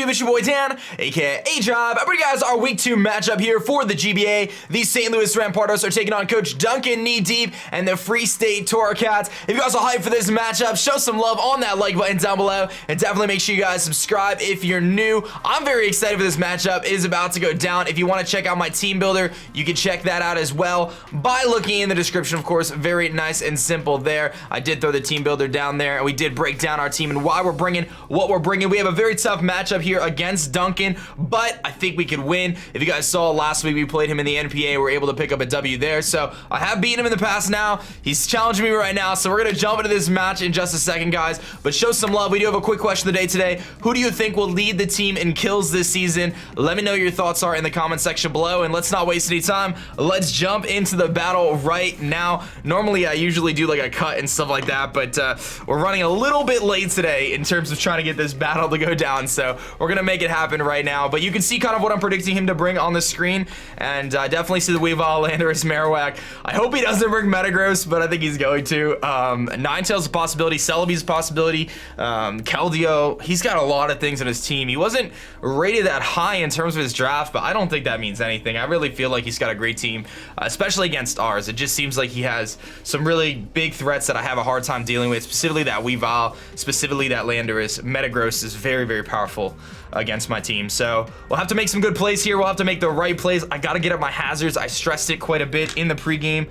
YouTube? It's your boy Dan, aka aDrive. Everybody, guys, our week 2 matchup here for the GBA. The St. Louis Rampardos are taking on Coach DuncanKneeDeep and the Free State Torracats. If you guys are hyped for this matchup, show some love on that like button down below, and definitely make sure you guys subscribe if you're new. I'm very excited for this matchup. It is about to go down. If you want to check out my team builder, you can check that out as well by looking in the description, of course. Very nice and simple there. I did throw the team builder down there, and we did break down our team and why we're bringing what we're bringing. We have a very tough matchup here against Duncan, but I think we could win. If you guys saw last week, we played him in the NPA. We were able to pick up a W there, so I have beaten him in the past now. He's challenging me right now, so we're going to jump into this match in just a second, guys, but show some love. We do have a quick question of the day today. Who do you think will lead the team in kills this season? Let me know your thoughts are in the comment section below, and let's not waste any time. Let's jump into the battle right now. Normally, I usually do like a cut and stuff like that, but we're running a little bit late today in terms of trying to get this battle to go down, so we're gonna make it happen right now. But you can see kind of what I'm predicting him to bring on the screen, and definitely see the Weavile, Landorus, Marowak. I hope he doesn't bring Metagross, but I think he's going to. Ninetales a possibility, Celebi's a possibility, Keldeo. He's got a lot of things on his team. He wasn't rated that high in terms of his draft, but I don't think that means anything. I really feel like he's got a great team, especially against ours. It just seems like he has some really big threats that I have a hard time dealing with, specifically that Weavile, specifically that Landorus. Metagross is very, very powerful against my team, so we'll have to make some good plays here. We'll have to make the right plays. I got to get up my hazards. I stressed it quite a bit in the pregame,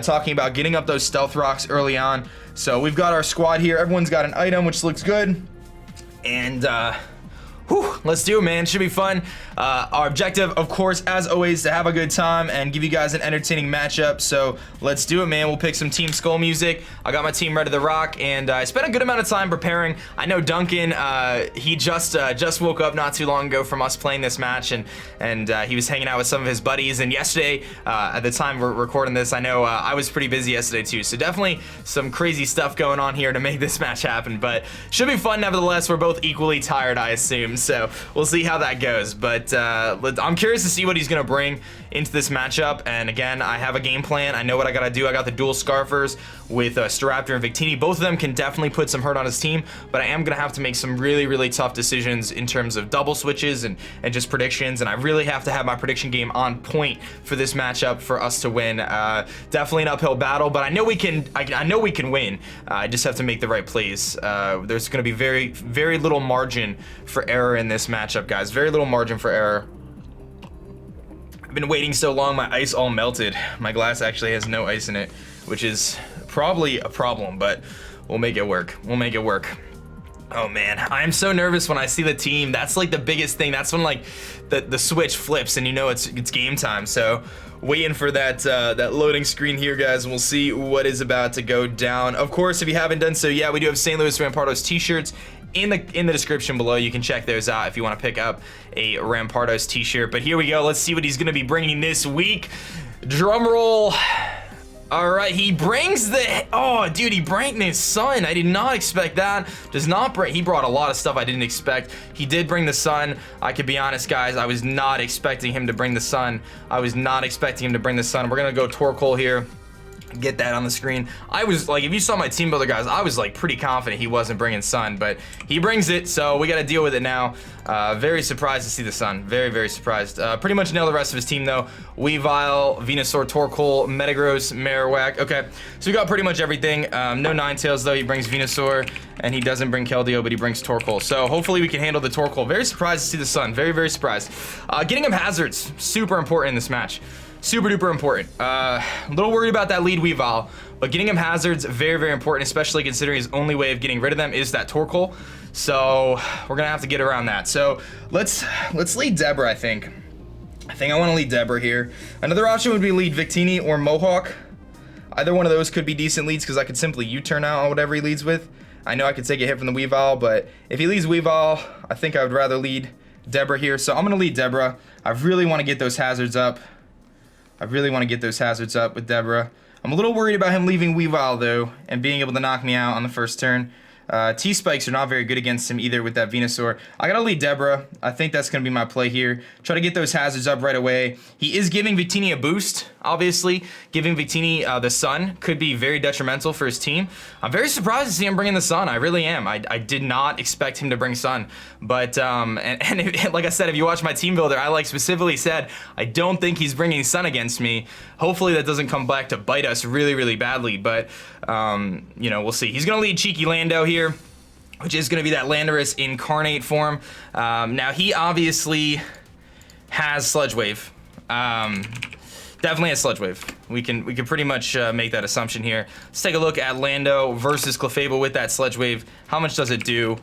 talking about getting up those stealth rocks early on. So we've got our squad here. Everyone's got an item, which looks good, and let's do it, man. Should be fun. Our objective, of course, as always, to have a good time and give you guys an entertaining matchup. So let's do it, man. We'll pick some Team Skull music. I got my team ready to rock, and I spent a good amount of time preparing. I know Duncan, he just woke up not too long ago from us playing this match, and he was hanging out with some of his buddies. And yesterday, at the time we're recording this, I know I was pretty busy yesterday too. So definitely some crazy stuff going on here to make this match happen, but should be fun nevertheless. We're both equally tired, I assume. So we'll see how that goes, but I'm curious to see what he's gonna bring into this matchup. And again, I have a game plan. I know what I gotta do. I got the dual Scarfers with Staraptor and Victini. Both of them can definitely put some hurt on his team, but I am gonna have to make some really, really tough decisions in terms of double switches and just predictions, and I really have to have my prediction game on point for this matchup for us to win. Definitely an uphill battle, but I know we can. I know we can win. I just have to make the right plays. There's gonna be very, very little margin for error in this matchup, guys. Very little margin for error. I've been waiting so long, my ice all melted. My glass actually has no ice in it, which is probably a problem, but we'll make it work. We'll make it work. Oh man, I am so nervous when I see the team. That's like the biggest thing. That's when like the switch flips and you know it's game time. So waiting for that that loading screen here, guys, and we'll see what is about to go down. Of course, if you haven't done so yet, we do have St. Louis Rampardos T-Shirts in the description below. You can check those out if you want to pick up a Rampardos T-shirt. But here we go. Let's see what he's going to be bringing this week. Drum roll. All right, he brings the, oh dude, he brought his son. I did not expect that. He brought a lot of stuff I didn't expect. He did bring the sun. I could be honest, guys, I was not expecting him to bring the sun. We're gonna go Torkoal here. Get that on the screen. I was like, if you saw my team builder, guys, I was like pretty confident he wasn't bringing sun, but he brings it, so we got to deal with it now. Very surprised to see the sun. Very, very surprised. Pretty much nailed the rest of his team though. Weavile, Venusaur, Torkoal, Metagross, Marowak. Okay, so we got pretty much everything. No Ninetales though. He brings Venusaur, and he doesn't bring Keldeo, but he brings Torkoal. So hopefully we can handle the Torkoal. Very surprised to see the sun. Very, very surprised. Getting him hazards, super important in this match. Super duper important. A little worried about that lead Weavile, but getting him hazards, very, very important, especially considering his only way of getting rid of them is that Torkoal. So we're gonna have to get around that. So let's lead Deborah, I think. I want to lead Deborah here. Another option would be lead Victini or Mohawk. Either one of those could be decent leads because I could simply U-turn out on whatever he leads with. I know I could take a hit from the Weavile, but if he leads Weavile, I think I would rather lead Deborah here. So I'm gonna lead Deborah. I really want to get those hazards up. With Deborah. I'm a little worried about him leaving Weavile though and being able to knock me out on the first turn. T-Spikes are not very good against him either with that Venusaur. I gotta lead Deborah. I think that's gonna be my play here. Try to get those hazards up right away. He is giving Victini a boost, obviously. Giving Victini the Sun could be very detrimental for his team. I'm very surprised to see him bringing the Sun. I really am. I did not expect him to bring Sun. But, like I said, if you watch my team builder, I specifically said, I don't think he's bringing Sun against me. Hopefully that doesn't come back to bite us really, really badly. But, you know, we'll see. He's gonna lead Cheeky Lando here, which is going to be that Landorus incarnate form. Now he obviously has Sludge Wave. Definitely has Sludge Wave. We can pretty much make that assumption here. Let's take a look at Lando versus Clefable with that Sludge Wave. How much does it do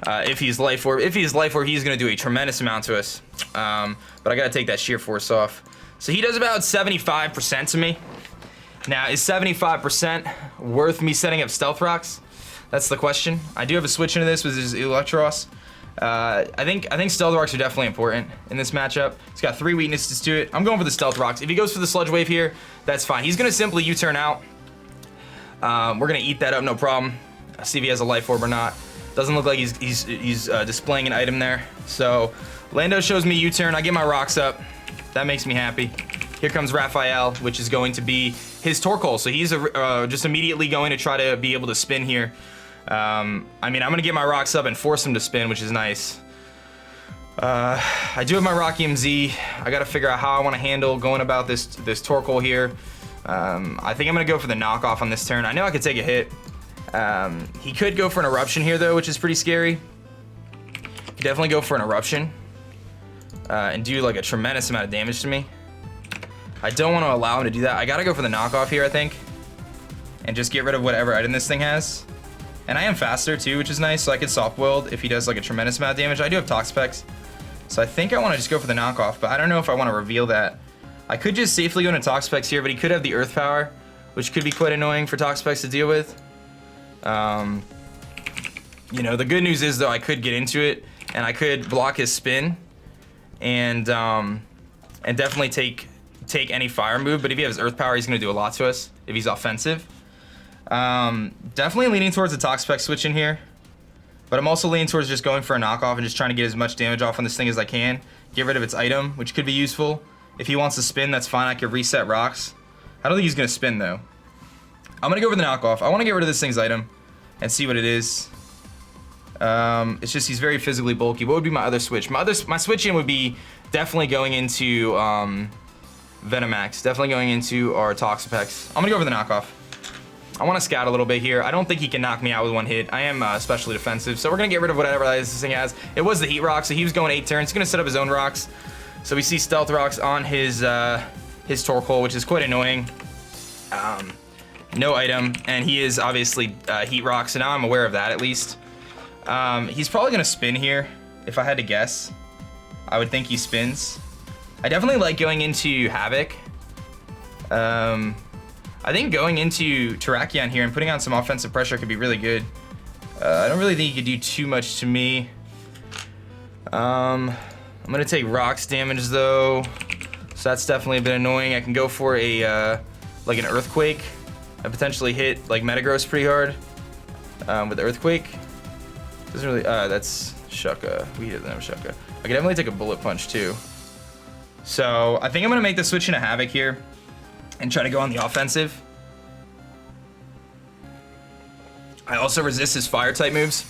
if he's Life Orb? If he's Life Orb, he's going to do a tremendous amount to us. But I got to take that Sheer Force off. So he does about 75% to me. Now, is 75% worth me setting up Stealth Rocks? That's the question. I do have a switch into this with his Electros. I think Stealth Rocks are definitely important in this matchup. He's got 3 weaknesses to it. I'm going for the Stealth Rocks. If he goes for the Sludge Wave here, that's fine. He's gonna simply U-turn out. We're gonna eat that up, no problem. See if he has a Life Orb or not. Doesn't look like he's displaying an item there. So Lando shows me U-turn. I get my rocks up. That makes me happy. Here comes Raphael, which is going to be his Torkoal. So he's just immediately going to try to be able to spin here. I mean, I'm gonna get my rocks up and force him to spin, which is nice. I do have my Rocky MZ. I gotta figure out how I want to handle going about this Torkoal here. I think I'm gonna go for the knockoff on this turn. I know I could take a hit. He could go for an Eruption here though, which is pretty scary. He definitely go for an Eruption and do like a tremendous amount of damage to me. I don't want to allow him to do that. I gotta go for the knockoff here, I think, and just get rid of whatever item this thing has. And I am faster too, which is nice, so I could soft wield if he does like a tremendous amount of damage. I do have Tox Specs, so I think I want to just go for the knockoff, but I don't know if I want to reveal that. I could just safely go into Tox Specs here, but he could have the Earth Power, which could be quite annoying for Tox Specs to deal with. You know, the good news is though, I could get into it, and I could block his spin, and definitely take any fire move. But if he has Earth Power, he's going to do a lot to us if he's offensive. Definitely leaning towards the Tox Spec switch in here, but I'm also leaning towards just going for a knockoff and just trying to get as much damage off on this thing as I can. Get rid of its item, which could be useful. If he wants to spin, that's fine. I could reset rocks. I don't think he's going to spin though. I'm going to go for the knockoff. I want to get rid of this thing's item and see what it is. It's just he's very physically bulky. What would be my other switch? My switch in would be definitely going into Venomax. Definitely going into our Toxapex. I'm going to go for the knockoff. I want to scout a little bit here. I don't think he can knock me out with one hit. I am especially defensive, so we're going to get rid of whatever this thing has. It was the Heat Rock, so he was going 8 turns. He's going to set up his own rocks. So we see Stealth Rocks on his Torkoal, which is quite annoying. No item, and he is obviously Heat Rock, so now I'm aware of that at least. He's probably going to spin here, if I had to guess. I would think he spins. I definitely like going into Havoc. I think going into Terrakion here and putting on some offensive pressure could be really good. I don't really think he could do too much to me. I'm gonna take rocks damage though, so that's definitely a bit annoying. I can go for a like an Earthquake. I potentially hit like Metagross pretty hard with the Earthquake. Doesn't really. That's Shucka. We didn't have Shucka. I could definitely take a Bullet Punch too. So I think I'm gonna make the switch into Havoc here and try to go on the offensive. I also resist his fire type moves.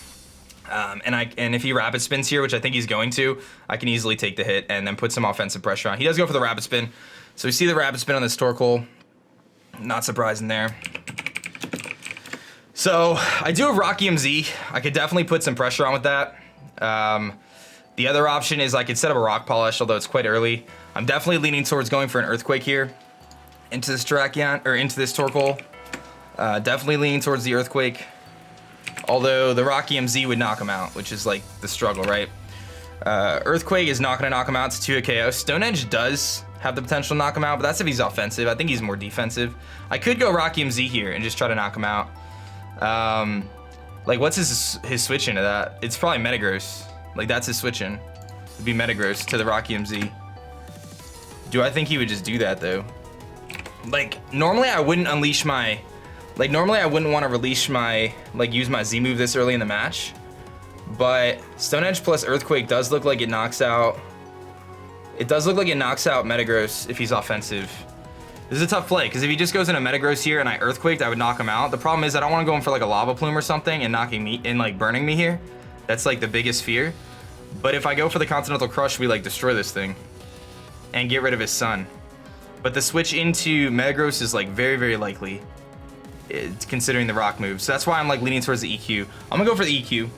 And if he rapid spins here, which I think he's going to, I can easily take the hit and then put some offensive pressure on. He does go for the rapid spin. So we see the rapid spin on this Torkoal. Not surprising there. So I do have Rocky MZ. I could definitely put some pressure on with that. The other option is I could set up a Rock Polish, although it's quite early. I'm definitely leaning towards going for an Earthquake here into this Terrakion, or into this Torkoal. Definitely leaning towards the Earthquake. Although the Rocky MZ would knock him out, which is like the struggle, right? Earthquake is not going to knock him out. It's 2 KO. Stone Edge does have the potential to knock him out, but that's if he's offensive. I think he's more defensive. I could go Rocky MZ here and just try to knock him out. Like, what's his switch into that? It's probably Metagross. Like, that's his switch in. It'd be Metagross to the Rocky MZ. Do I think he would just do that, though? Like, normally I wouldn't unleash my Like normally I wouldn't want to release my, like use my Z move this early in the match, but Stone Edge plus Earthquake does look like it knocks out, Metagross if he's offensive. This is a tough play, because if he just goes into Metagross here and I Earthquaked, I would knock him out. The problem is I don't want to go in for like a Lava Plume or something and knocking me, and like burning me here. That's like the biggest fear. But if I go for the Continental Crush, we like destroy this thing and get rid of his Sun. But the switch into Metagross is like very, very likely, considering the rock move. So that's why I'm like leaning towards the EQ. I'm gonna go for the EQ.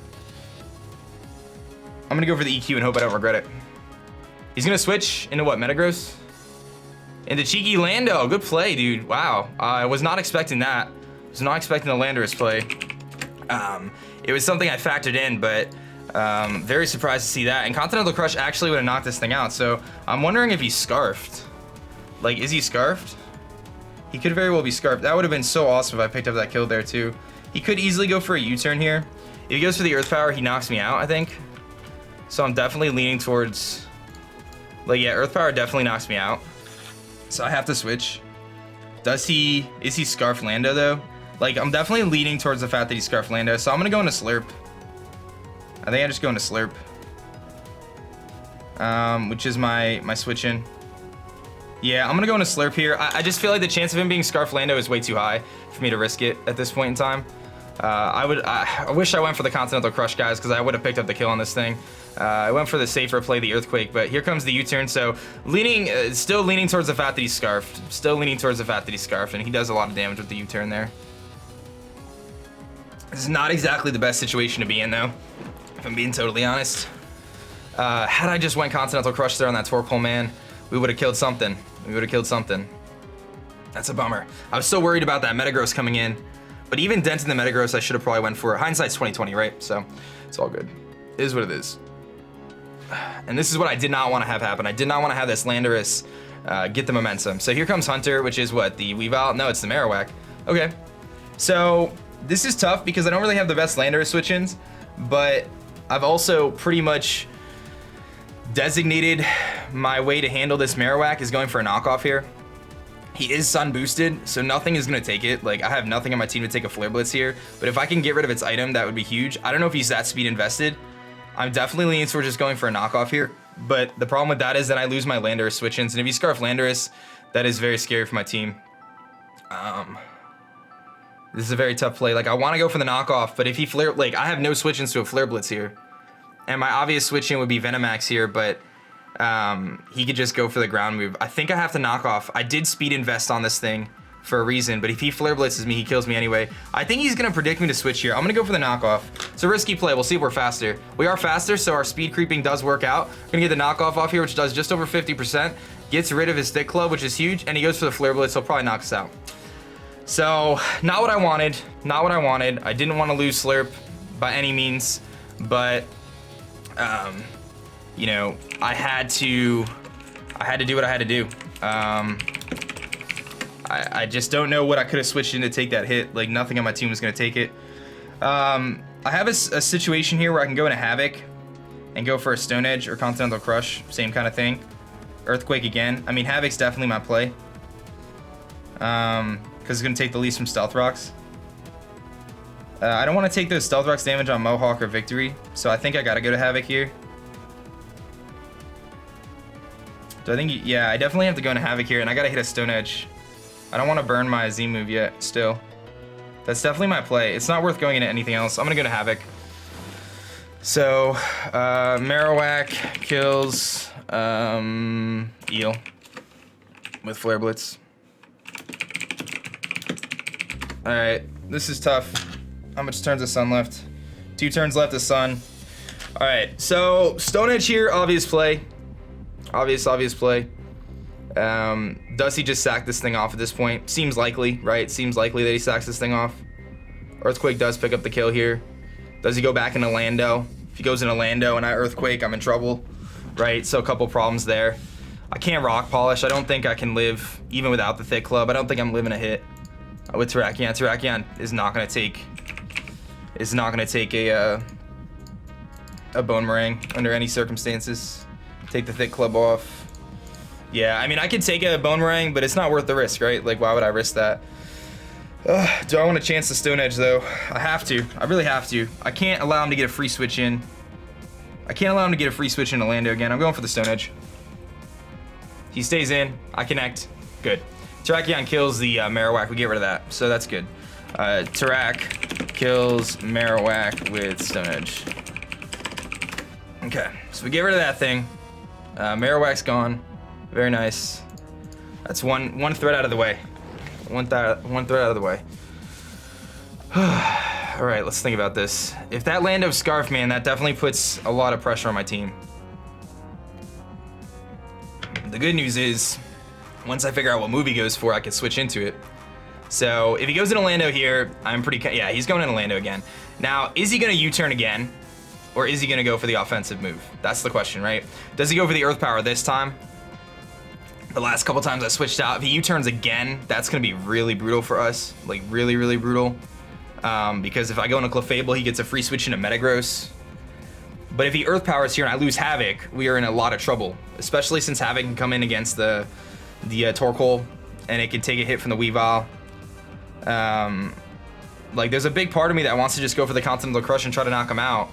I'm gonna go for the EQ and hope I don't regret it. He's gonna switch into what, Metagross? Into Cheeky Lando. Good play, dude. Wow. I was not expecting that. I was not expecting the Landorus play. It was something I factored in, but very surprised to see that. And Continental Crush actually would have knocked this thing out. So I'm wondering if he's Scarfed. Like, is he Scarfed? He could very well be Scarfed. That would have been so awesome if I picked up that kill there too. He could easily go for a U-turn here. If he goes for the Earth Power, he knocks me out, I think. So I'm definitely leaning towards, like, yeah, Earth Power definitely knocks me out. So I have to switch. Is he Scarf Lando though? Like, I'm definitely leaning towards the fact that he's Scarf Lando. So I'm gonna go into Slurp. I think I just go into Slurp. Which is my switch in. Yeah, I'm gonna go into Slurp here. I just feel like the chance of him being Scarf Lando is way too high for me to risk it at this point in time. I wish I went for the Continental Crush, guys, because I would have picked up the kill on this thing. I went for the safer play, the Earthquake, but here comes the U-turn. So still leaning towards the fact that he's Scarfed. And he does a lot of damage with the U-turn there. This is not exactly the best situation to be in, though, if I'm being totally honest. Had I just went Continental Crush there on that Torkoal, man, we would have killed something. That's a bummer. I was so worried about that Metagross coming in, but even denting the Metagross, I should have probably went for it. Hindsight's 20/20, right? So it's all good. It is what it is. And this is what I did not want to have happen. I did not want to have this Landorus get the momentum. So here comes Hunter, which is what, the Weavile? No, it's the Marowak. Okay. So this is tough because I don't really have the best Landorus switch-ins, but I've also pretty much designated my way to handle this Marowak is going for a knockoff here. He is Sun boosted, so nothing is gonna take it. Like, I have nothing on my team to take a Flare Blitz here, but if I can get rid of its item, that would be huge. I don't know if he's that speed invested. I'm definitely leaning towards just going for a knockoff here, but the problem with that is that I lose my Landorus switch-ins, and if he Scarf Landorus, that is very scary for my team. This is a very tough play. Like, I want to go for the knockoff, but if he Flare, like, I have no switch-ins to a Flare Blitz here. And my obvious switch-in would be Venomax here, but he could just go for the ground move. I think I have to knock off. I did speed invest on this thing for a reason, but if he Flare Blitzes me, he kills me anyway. I think he's gonna predict me to switch here. I'm gonna go for the knockoff. It's a risky play. We'll see if we're faster. We are faster, so our speed creeping does work out. We're gonna get the knockoff off here, which does just over 50%. Gets rid of his Thick Club, which is huge, and he goes for the Flare Blitz, so he'll probably knock us out. So, not what I wanted. Not what I wanted. I didn't want to lose Slurp by any means, but you know, I had to do what I had to do. I just don't know what I could have switched in to take that hit. Like, nothing on my team was going to take it. I have a situation here where I can go into Havoc and go for a Stone Edge or Continental Crush. Same kind of thing. Earthquake again. I mean, Havoc's definitely my play. Because it's going to take the least from Stealth Rocks. I don't want to take those Stealth Rocks damage on Mohawk or Victory, so I think I got to go to Havoc here. So I think, yeah, I definitely have to go into Havoc here, and I got to hit a Stone Edge. I don't want to burn my Z move yet, still. That's definitely my play. It's not worth going into anything else. I'm going to go to Havoc. So, Marowak kills Eel with Flare Blitz. Alright, this is tough. How much turns of Sun left? 2 turns left of Sun. Alright, so Stone Edge here, obvious play. Obvious play. Does he just sack this thing off at this point? Seems likely, right? Seems likely that he sacks this thing off. Earthquake does pick up the kill here. Does he go back into Lando? If he goes into Lando and I Earthquake, I'm in trouble, right? So a couple problems there. I can't Rock Polish. I don't think I can live, even without the Thick Club. I don't think I'm living a hit with Terrakion. Terrakion is not gonna take a Bone Meringue under any circumstances. Take the Thick Club off. Yeah, I mean, I could take a Bone Meringue, but it's not worth the risk, right? Like, why would I risk that? Do I want to chance the Stone Edge though? I have to. I really have to. I can't allow him to get a free switch in. I can't allow him to get a free switch into Lando again. I'm going for the Stone Edge. He stays in. I connect. Good. Terrakion kills the Marowak. We get rid of that, so that's good. Terrak kills Marowak with Stone Edge. Okay, so we get rid of that thing. Marowak's gone. Very nice. That's one threat out of the way. One threat out of the way. All right, let's think about this. If that Lando Scarf, man, that definitely puts a lot of pressure on my team. The good news is, once I figure out what move he goes for, I can switch into it. So if he goes into Lando here, I'm pretty, yeah, he's going into Lando again. Now, is he gonna U-turn again? Or is he gonna go for the offensive move? That's the question, right? Does he go for the Earth Power this time? The last couple times I switched out, if he U-turns again, that's gonna be really brutal for us. Like really, really brutal. Because if I go into Clefable, he gets a free switch into Metagross. But if he Earth Powers here and I lose Havoc, we are in a lot of trouble. Especially since Havoc can come in against the Torkoal, and it can take a hit from the Weavile. Like there's a big part of me that wants to just go for the Continental Crush and try to knock him out.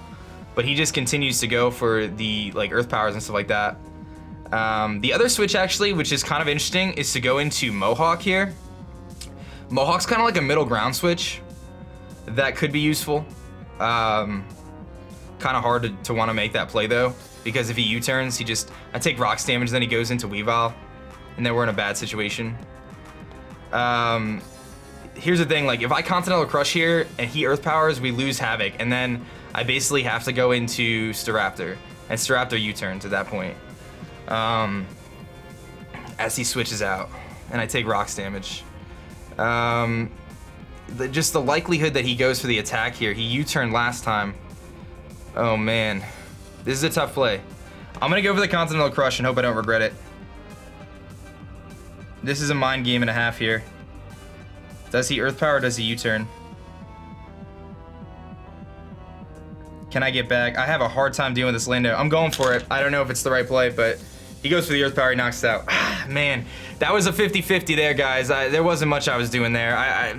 But he just continues to go for the like Earth Powers and stuff like that. The other switch actually, which is kind of interesting, is to go into Mohawk here. Mohawk's kind of like a middle ground switch that could be useful. Kind of hard to want to make that play though, because if he U-turns, I take rocks damage, then he goes into Weavile, and then we're in a bad situation. Here's the thing, like if I Continental Crush here and he Earth Powers, we lose Havoc, and then I basically have to go into Staraptor, and Staraptor U-turns at that point. As he switches out, and I take rocks damage. Just the likelihood that he goes for the attack here. He U-turned last time. Oh man, this is a tough play. I'm gonna go for the Continental Crush and hope I don't regret it. This is a mind game and a half here. Does he Earth Power or does he U-turn? Can I get back? I have a hard time dealing with this Lando. I'm going for it. I don't know if it's the right play, but he goes for the Earth Power, he knocks it out. Man, that was a 50-50 there, guys. There wasn't much I was doing there.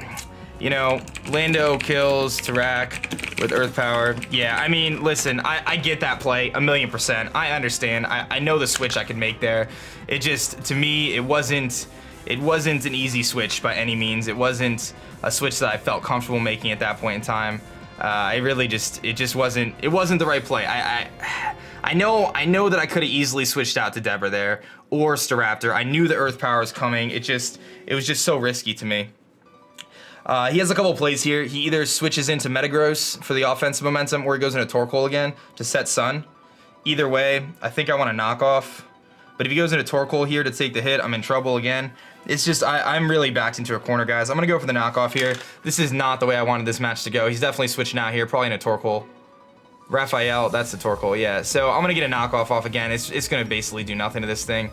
You know, Lando kills Terrak with Earth Power. Yeah, I mean, listen, I get that play 1,000,000%. I understand. I know the switch I could make there. It just, to me, it wasn't an easy switch by any means. It wasn't a switch that I felt comfortable making at that point in time. It wasn't the right play. I know that I could have easily switched out to Debra there or Staraptor. I knew the Earth Power was coming. It was just so risky to me. He has a couple plays here. He either switches into Metagross for the offensive momentum, or he goes into Torkoal again to set Sun. Either way, I think I want to knock off. But if he goes into Torkoal here to take the hit, I'm in trouble again. It's just, I'm really backed into a corner, guys. I'm going to go for the knockoff here. This is not the way I wanted this match to go. He's definitely switching out here, probably into Torkoal. Raphael, that's the Torkoal, yeah. So I'm going to get a knockoff off again. It's going to basically do nothing to this thing.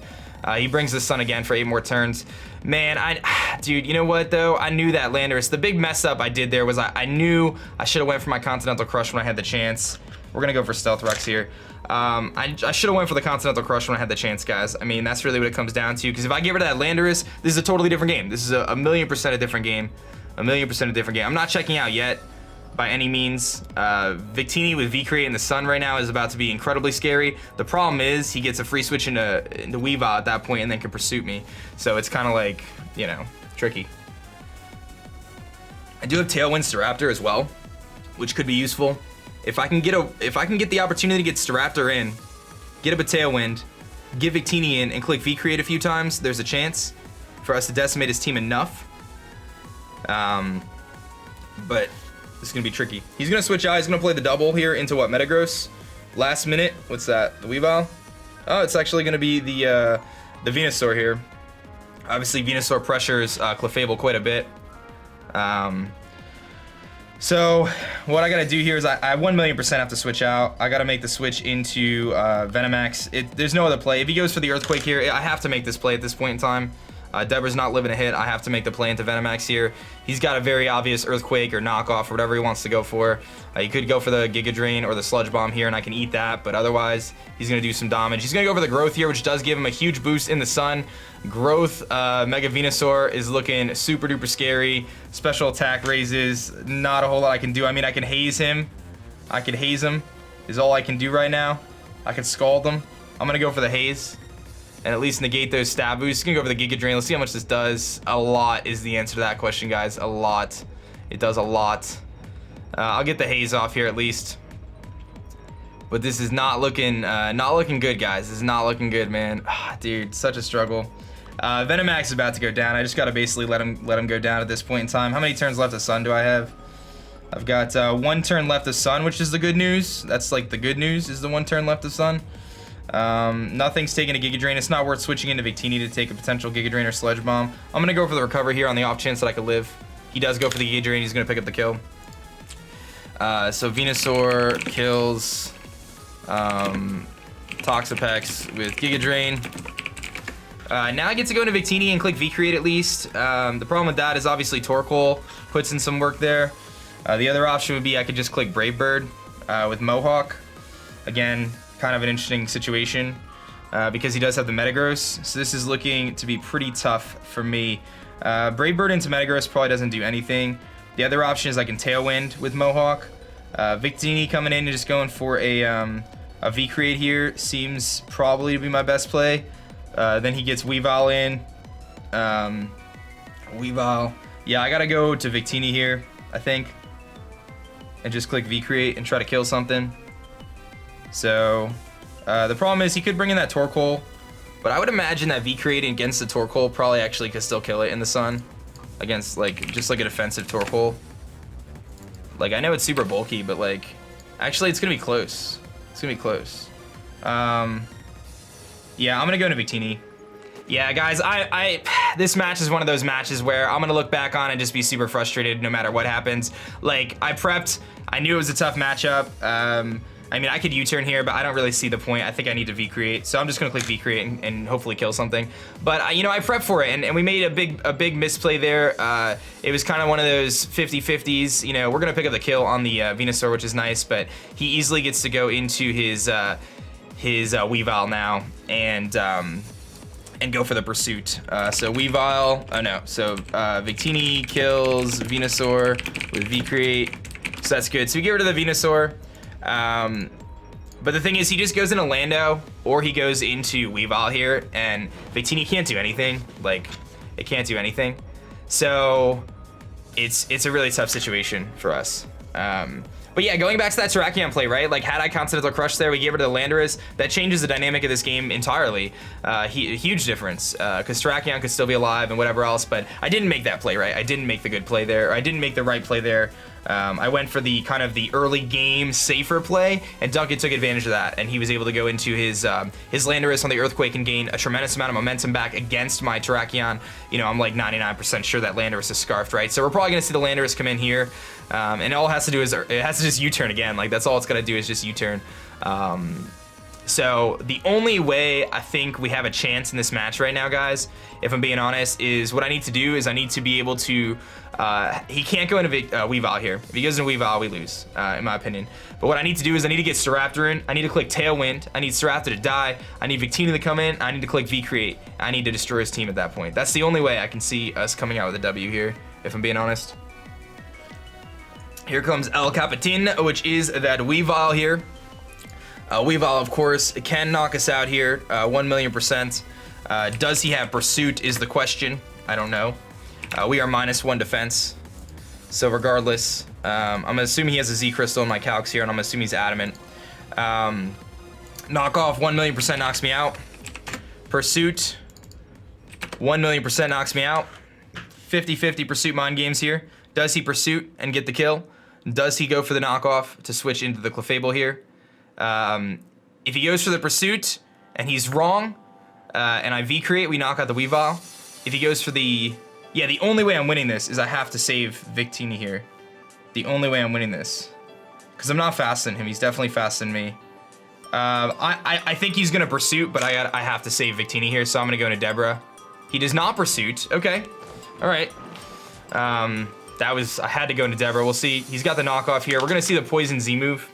He brings the Sun again for 8 more turns. Man, dude, you know what though? I knew that Landorus. The big mess up I did there was I knew I should have went for my Continental Crush when I had the chance. We're gonna go for Stealth Rex here. I should have went for the Continental Crush when I had the chance, guys. I mean, that's really what it comes down to. Because if I get rid of that Landorus, this is a totally different game. This is a 1,000,000% a different game. 1,000,000% a different game. I'm not checking out yet by any means. Victini with V-Create in the Sun right now is about to be incredibly scary. The problem is he gets a free switch into Weavile at that point and then can Pursuit me. So it's kind of like, you know, tricky. I do have Tailwind Staraptor as well, which could be useful. If I can get the opportunity to get Staraptor in, get up a Tailwind, get Victini in, and click V-Create a few times, there's a chance for us to decimate his team enough. But this is gonna be tricky. He's gonna switch out. He's gonna play the double here into what, Metagross? Last minute. What's that? The Weavile? Oh, it's actually gonna be the Venusaur here. Obviously, Venusaur pressures Clefable quite a bit. So what I gotta do here is I 1,000,000% have to switch out. I gotta make the switch into Venomax. There's no other play. If he goes for the Earthquake here, I have to make this play at this point in time. Deborah's not living a hit. I have to make the play into Venemax here. He's got a very obvious Earthquake or Knockoff or whatever he wants to go for. He could go for the Giga Drain or the Sludge Bomb here, and I can eat that, but otherwise, he's going to do some damage. He's going to go for the Growth here, which does give him a huge boost in the sun. Growth, Mega Venusaur is looking super duper scary. Special attack raises, not a whole lot I can do. I mean, I can haze him. I can haze him is all I can do right now. I can scald him. I'm going to go for the haze and at least negate those stab boosts. Gonna go for the Giga Drain. Let's see how much this does. A lot is the answer to that question, guys. A lot. It does a lot. I'll get the haze off here at least. But this is not looking good, guys. This is not looking good, man. Dude, such a struggle. Venemax is about to go down. I just gotta basically let him go down at this point in time. How many turns left of Sun do I have? I've got 1 turn left of Sun, which is the good news. That's like the good news is the 1 turn left of Sun. Nothing's taking a Giga Drain. It's not worth switching into Victini to take a potential Giga Drain or Sludge Bomb. I'm gonna go for the Recover here on the off chance that I could live. He does go for the Giga Drain. He's gonna pick up the kill. So Venusaur kills Toxapex with Giga Drain. Now I get to go into Victini and click V-Create at least. The problem with that is obviously Torkoal puts in some work there. The other option would be I could just click Brave Bird with Mohawk. Again, kind of an interesting situation because he does have the Metagross. So this is looking to be pretty tough for me. Brave Bird into Metagross probably doesn't do anything. The other option is I can Tailwind with Mohawk. Victini coming in and just going for a V-Create here seems probably to be my best play. Then he gets Weavile in. Weavile. Yeah, I gotta go to Victini here, I think. And just click V-Create and try to kill something. So, the problem is he could bring in that Torkoal, but I would imagine that V-Creating against the Torkoal probably actually could still kill it in the sun. Against, like, just like a defensive Torkoal. Like, I know it's super bulky, but, like, actually it's gonna be close. It's gonna be close. Yeah, I'm gonna go into Victini. Yeah, guys, this match is one of those matches where I'm gonna look back on and just be super frustrated no matter what happens. Like, I prepped, I knew it was a tough matchup. I mean, I could U-turn here, but I don't really see the point. I think I need to V-Create, so I'm just gonna click V-Create and hopefully kill something. But, you know, I prepped for it, and we made a big misplay there. It was kind of one of those 50-50s. You know, we're gonna pick up the kill on the Venusaur, which is nice, but he easily gets to go into his Weavile now, and go for the pursuit. So Weavile, oh no, so Victini kills Venusaur with V-Create, so that's good. So we get rid of the Venusaur. But the thing is, he just goes into Lando, or he goes into Weavile here, and Victini can't do anything. Like, it can't do anything. So it's a really tough situation for us. But yeah, going back to that Terrakion play, right? Like, had I Continental Crush there, we gave it to the Landorus, that changes the dynamic of this game entirely. Huge difference, because Terrakion could still be alive and whatever else, but I didn't make that play, right? I didn't make the good play there, or I didn't make the right play there. I went for the kind of the early game safer play, and Duncan took advantage of that, and he was able to go into his Landorus on the Earthquake and gain a tremendous amount of momentum back against my Terrakion. You know, I'm like 99% sure that Landorus is scarfed, right? So we're probably gonna see the Landorus come in here, and all it has to do is, it has to just U-turn again. Like, that's all it's gonna do is just U-turn. So the only way I think we have a chance in this match right now, guys, if I'm being honest, is what I need to do is I need to be able to, he can't go into Weavile here. If he goes into Weavile, we lose, in my opinion. But what I need to do is I need to get Staraptor in, I need to click Tailwind, I need Staraptor to die, I need Victini to come in, I need to click V-Create, I need to destroy his team at that point. That's the only way I can see us coming out with a W here, if I'm being honest. Here comes El Capitan, which is that Weavile here. Weavile, of course, can knock us out here, 1,000,000%. Does he have Pursuit is the question. I don't know. We are -1 defense. So regardless, I'm assuming he has a Z Crystal in my calcs here, and I'm assuming he's Adamant. Knockoff, 1,000,000% knocks me out. Pursuit, 1,000,000% knocks me out. 50-50 Pursuit mind games here. Does he Pursuit and get the kill? Does he go for the knockoff to switch into the Clefable here? If he goes for the Pursuit and he's wrong, and I V-Create, we knock out the Weavile. If he goes for the... Yeah, the only way I'm winning this is I have to save Victini here. The only way I'm winning this. Because I'm not faster than him. He's definitely faster than me. I think he's going to Pursuit, but I have to save Victini here, so I'm going to go into Deborah. He does not Pursuit. Okay. All right. I had to go into Deborah. We'll see. He's got the knockoff here. We're going to see the Poison Z move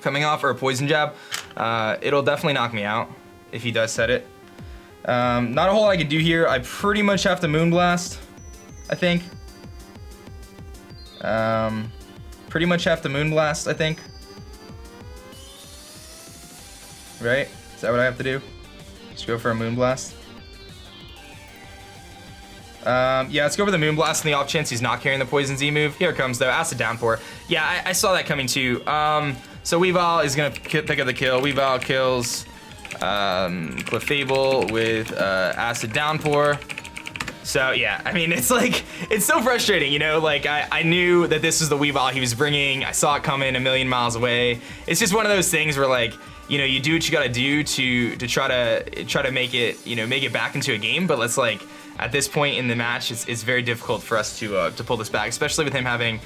coming off, or a Poison Jab. It'll definitely knock me out if he does set it. Not a whole lot I can do here. I pretty much have to Moonblast, I think. Pretty much have to Moonblast, I think. Right? Is that what I have to do? Just go for a Moonblast. Yeah, let's go for the Moonblast in the off chance he's not carrying the Poison Z move. Here it comes, though. Acid Downpour. Yeah, I saw that coming, too. So Weavile is going to pick up the kill. Weavile kills Clefable with Acid Downpour. So, yeah, I mean, it's like, it's so frustrating, you know? Like, I knew that this was the Weavile he was bringing. I saw it coming a million miles away. It's just one of those things where, like, you know, you do what you gotta do to try to make it, you know, make it back into a game. But let's, like, at this point in the match, it's very difficult for us to pull this back, especially with him having,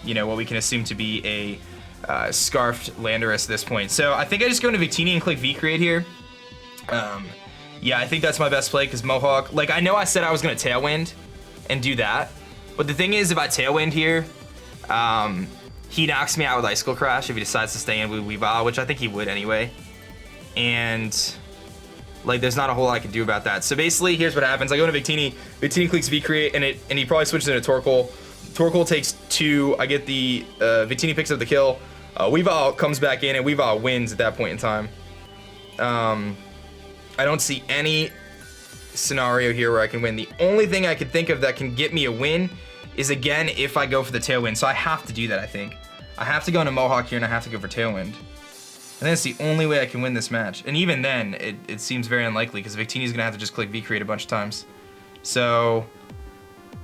you know, what we can assume to be a scarfed Landorus at this point. So I think I just go into Victini and click V-Create here. Yeah, I think that's my best play because Mohawk, like, I know I said I was gonna Tailwind and do that, but the thing is, if I Tailwind here, he knocks me out with Icicle Crash if he decides to stay in with Weavile, which I think he would anyway. And like, there's not a whole lot I can do about that. So basically, here's what happens. I go into Victini, Victini clicks V-Create, and he probably switches into Torkoal. Torkoal takes 2, I get the, Victini picks up the kill. Weavile comes back in, and Weavile wins at that point in time. I don't see any scenario here where I can win. The only thing I could think of that can get me a win is, again, if I go for the Tailwind. So I have to do that, I think. I have to go into Mohawk here, and I have to go for Tailwind. And that's the only way I can win this match. And even then, it seems very unlikely, because Victini's going to have to just click V-Create a bunch of times. So,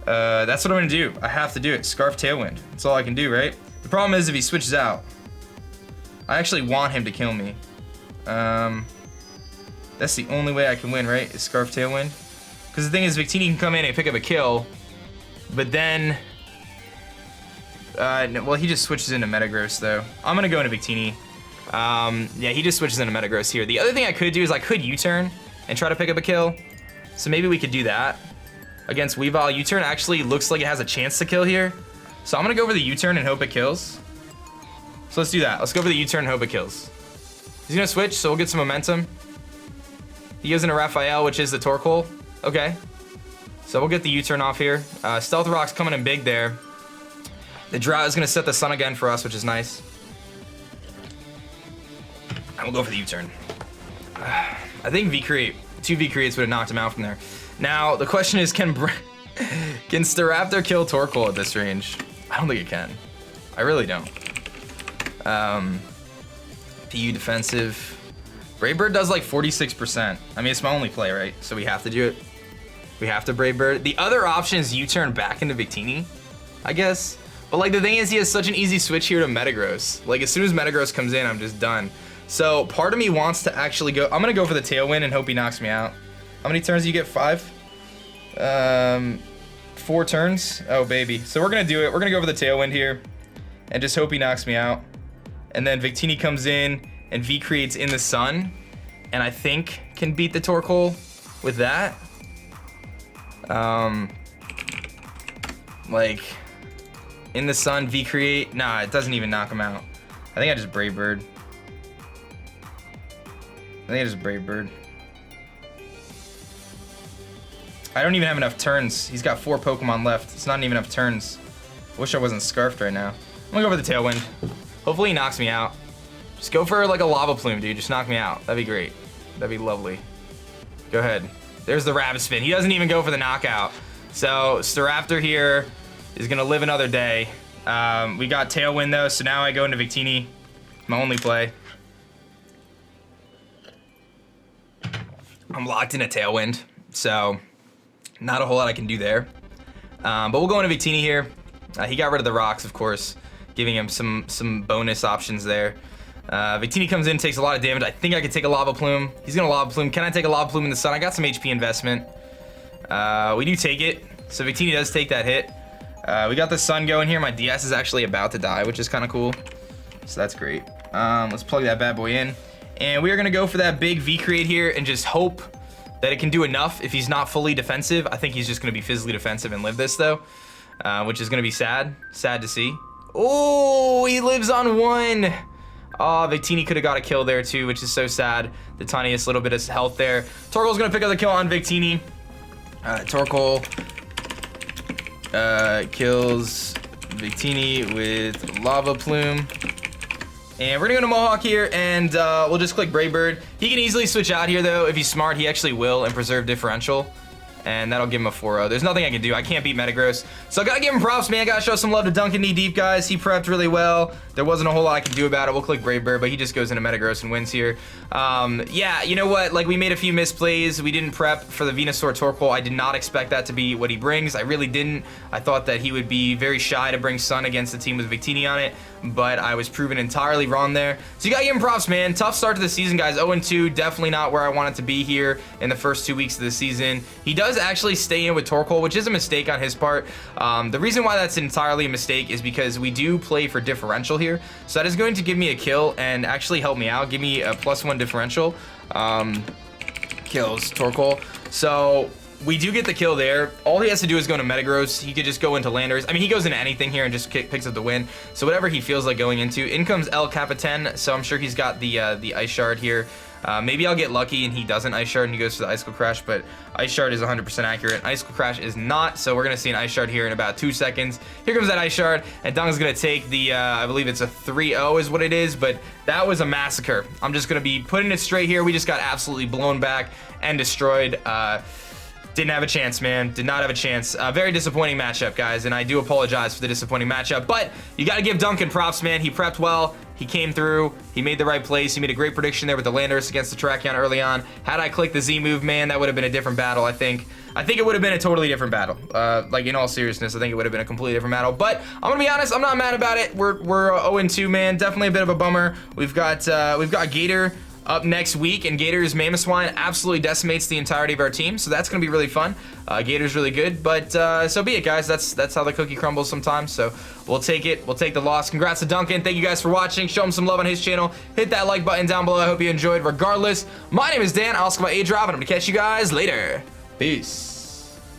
that's what I'm going to do. I have to do it. Scarf Tailwind. That's all I can do, right? The problem is if he switches out, I actually want him to kill me. That's the only way I can win, right? Is Scarf Tailwind. Because the thing is, Victini can come in and pick up a kill, but then... no, well, he just switches into Metagross, though. I'm going to go into Victini. Yeah, he just switches into Metagross here. The other thing I could do is I could U-turn and try to pick up a kill. So maybe we could do that. Against Weavile, U-turn actually looks like it has a chance to kill here. So I'm going to go for the U-turn and hope it kills. So let's do that. Let's go for the U-turn and hope it kills. He's going to switch, so we'll get some momentum. He goes into Raphael, which is the Torkoal. Okay. So we'll get the U-turn off here. Stealth Rock's coming in big there. The DROUGHT is going to set the sun again for us, which is nice. And we'll go for the U-turn. I think V-Create, 2 V-Creates would have knocked him out from there. Now, the question is, can Staraptor kill Torkoal at this range? I don't think it can. I really don't. PU defensive. Brave Bird does like 46%. I mean, it's my only play, right? So we have to do it. We have to Brave Bird. The other option is U-turn back into Victini, I guess. But like, the thing is, he has such an easy switch here to Metagross. Like, as soon as Metagross comes in, I'm just done. So part of me wants to actually go. I'm gonna go for the Tailwind and hope he knocks me out. How many turns do you get? 5? 4 turns. Oh baby. So we're gonna do it. We're gonna go for the Tailwind here, and just hope he knocks me out. And then Victini comes in and V-Creates in the sun, and I think can beat the Torkoal with that. Like, in the sun, V-Create. Nah, it doesn't even knock him out. I think I just Brave Bird. I don't even have enough turns. He's got 4 Pokemon left. It's not even enough turns. Wish I wasn't scarfed right now. I'm gonna go for the Tailwind. Hopefully he knocks me out. Just go for like a Lava Plume, dude. Just knock me out. That'd be great. That'd be lovely. Go ahead. There's the Rabbit Spin. He doesn't even go for the knockout. So Staraptor here is gonna live another day. We got Tailwind though, so now I go into Victini. My only play. I'm locked in a Tailwind, so not a whole lot I can do there. But we'll go into Victini here. He got rid of the rocks, of course, giving him some bonus options there. Victini comes in, takes a lot of damage. I think I could take a Lava Plume. He's gonna Lava Plume. Can I take a Lava Plume in the sun? I got some HP investment. We do take it. So Victini does take that hit. We got the sun going here. My DS is actually about to die, which is kind of cool. So that's great. Let's plug that bad boy in. And we are gonna go for that big V-Create here and just hope that it can do enough if he's not fully defensive. I think he's just going to be physically defensive and live this, though, which is going to be sad. Sad to see. Oh, he lives on 1. Oh, Victini could have got a kill there, too, which is so sad. The tiniest little bit of health there. Torkoal's going to pick up the kill on Victini. Torkoal kills Victini with Lava Plume. And we're gonna go to Mohawk here, and we'll just click Brave Bird. He can easily switch out here, though. If he's smart, he actually will, and preserve differential. And that'll give him a 4-0. There's nothing I can do. I can't beat Metagross. So I gotta give him props, man. Gotta show some love to DuncanKneeDeep, guys. He prepped really well. There wasn't a whole lot I could do about it. We'll click Brave Bird, but he just goes into Metagross and wins here. Yeah, you know what? Like, we made a few misplays. We didn't prep for the Venusaur Torkoal. I did not expect that to be what he brings. I really didn't. I thought that he would be very shy to bring Sun against the team with Victini on it, but I was proven entirely wrong there. So you gotta give him props, man. Tough start to the season, guys. 0-2, definitely not where I wanted to be here in the first 2 weeks of the season. He does actually stay in with Torkoal, which is a mistake on his part. The reason why that's entirely a mistake is because we do play for differential here. So that is going to give me a kill and actually help me out. Give me a +1 differential. Kills Torkoal. So we do get the kill there. All he has to do is go into Metagross. He could just go into Landers. I mean, he goes into anything here and just picks up the win. So whatever he feels like going into. In comes El Capitan, so I'm sure he's got the Ice Shard here. Maybe I'll get lucky and he doesn't Ice Shard and he goes for the Icicle Crash, but Ice Shard is 100% accurate. Icicle Crash is not, so we're going to see an Ice Shard here in about 2 seconds. Here comes that Ice Shard, and Duncan's going to take the, I believe it's a 3-0 is what it is, but that was a massacre. I'm just going to be putting it straight here. We just got absolutely blown back and destroyed. Didn't have a chance, man. Did not have a chance. Very disappointing matchup, guys, and I do apologize for the disappointing matchup, but you got to give Duncan props, man. He prepped well. He came through. He made the right plays. He made a great prediction there with the Landers against the Terrakion early on. Had I clicked the Z move, man, that would have been a different battle, I think. I think it would have been a totally different battle. Like, in all seriousness, I think it would have been a completely different battle. But I'm going to be honest, I'm not mad about it. We're 0-2, man. Definitely a bit of a bummer. We've got Gator up next week, and Gator's Mamoswine absolutely decimates the entirety of our team, so that's gonna be really fun. Gator's really good, but so be it, guys. That's how the cookie crumbles sometimes, so we'll take it. We'll take the loss. Congrats to Duncan. Thank you guys for watching. Show him some love on his channel. Hit that like button down below. I hope you enjoyed. Regardless, my name is Dan. I'll ask about aDrive, and I'm gonna catch you guys later. Peace.